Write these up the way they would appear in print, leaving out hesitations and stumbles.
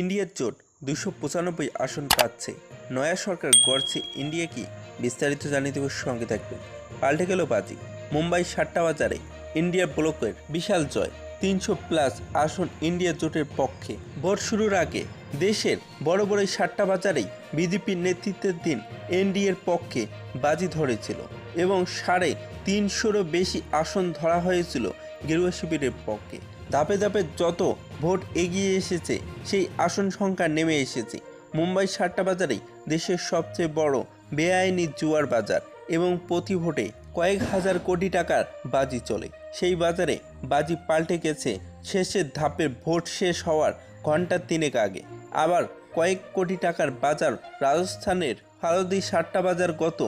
ইন্ডিয়ার জোট 295 আসন পাচ্ছে। নয়া সরকার গড়ছে ইন্ডিয়া কি? বিস্তারিত জানিয়ে দেব, সঙ্গে থাকবেন। পাল্টে গেল বাজি। মুম্বাই সাট্টা বাজারে ইন্ডিয়া ব্লকের বিশাল জয়। 300+ আসন ইন্ডিয়া জোটের পক্ষে। ভোট শুরুর আগে দেশের বড় বড় সাট্টা বাজারেই বিজেপির নেতৃত্বাধীন এনডিএর পক্ষে বাজি ধরেছিল এবং 350-রও বেশি আসন ধরা হয়েছিল গেরুয়া শিবিরের পক্ষে। ধাপে ধাপে যত ভোট এগিয়ে এসেছে সেই আসন সংখ্যা নেমে এসেছে। মুম্বাই সাট্টা বাজারেই দেশের সবচেয়ে বড় বেআইনি জুয়ার বাজার এবং প্রতি ভোটে কয়েক হাজার কোটি টাকার বাজি চলে। সেই বাজারে বাজি পাল্টে গেছে শেষের ধাপের ভোট শেষ হওয়ার ঘন্টা তিনেক আগে। আবার কয়েক কোটি টাকার বাজার রাজস্থানের ফালুদি সাট্টা বাজার গত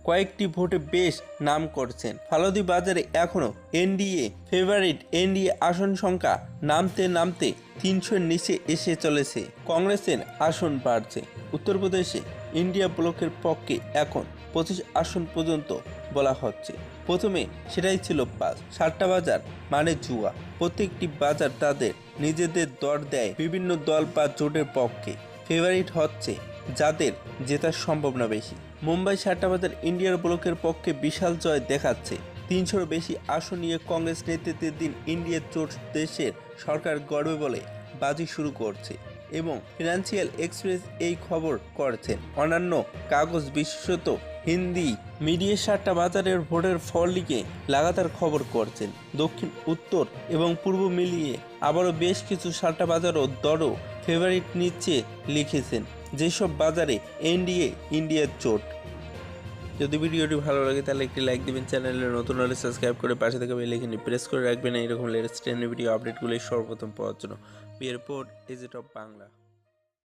কয়েকটি ভোটে বেশ নাম করছেন। ফালুদি বাজারে এখনও এনডিএ আসন সংখ্যা নামতে 300-র নিচে এসে চলেছে। কংগ্রেসের আসন বাড়ছে। উত্তরপ্রদেশে ইন্ডিয়া ব্লকের পক্ষে এখন 25 আসন পর্যন্ত বলা হচ্ছে। প্রথমে সেটাই ছিল পাস। সাট্টা বাজার মানে জুয়া। প্রত্যেকটি বাজার তাদের নিজেদের দর দেয় বিভিন্ন দল বা জোটের পক্ষে। ফেভারিট হচ্ছে যাদের জেতার সম্ভাবনা বেশি। মুম্বাই সাট্টা বাজার ইন্ডিয়ার ব্লকের পক্ষে বিশাল জয় দেখাচ্ছে। 300-র বেশি আসন নিয়ে কংগ্রেস নেতৃত্বাধীন ইন্ডিয়া জোট দেশের সরকার গড়বে বলে বাজি শুরু করছে এবং ফিনান্সিয়াল এক্সপ্রেস এই খবর করছেন। অন্যান্য কাগজ বিশেষত হিন্দি মিডিয়া সাট্টা বাজারের ভোটের ফল নিয়ে লাগাতার খবর করছেন। দক্ষিণ, উত্তর এবং পূর্ব মিলিয়ে আবারও বেশ কিছু সাট্টা বাজারও দরও ফেভারিট নিচ্ছে লিখেছেন যেসব বাজারে ইন্ডিয়ার জোট। যদি ভিডিওটি ভালো লাগে তাহলে একটি লাইক দিবেন, চ্যানেলে নতুন হলে সাবস্ক্রাইব করে পাশে থেকে বেল আইকনটি প্রেস করে রাখবেন এইরকম লেটেস্ট ভিডিও আপডেটগুলি সর্বপ্রথম পাওয়ার জন্য। B report is it of Bangla.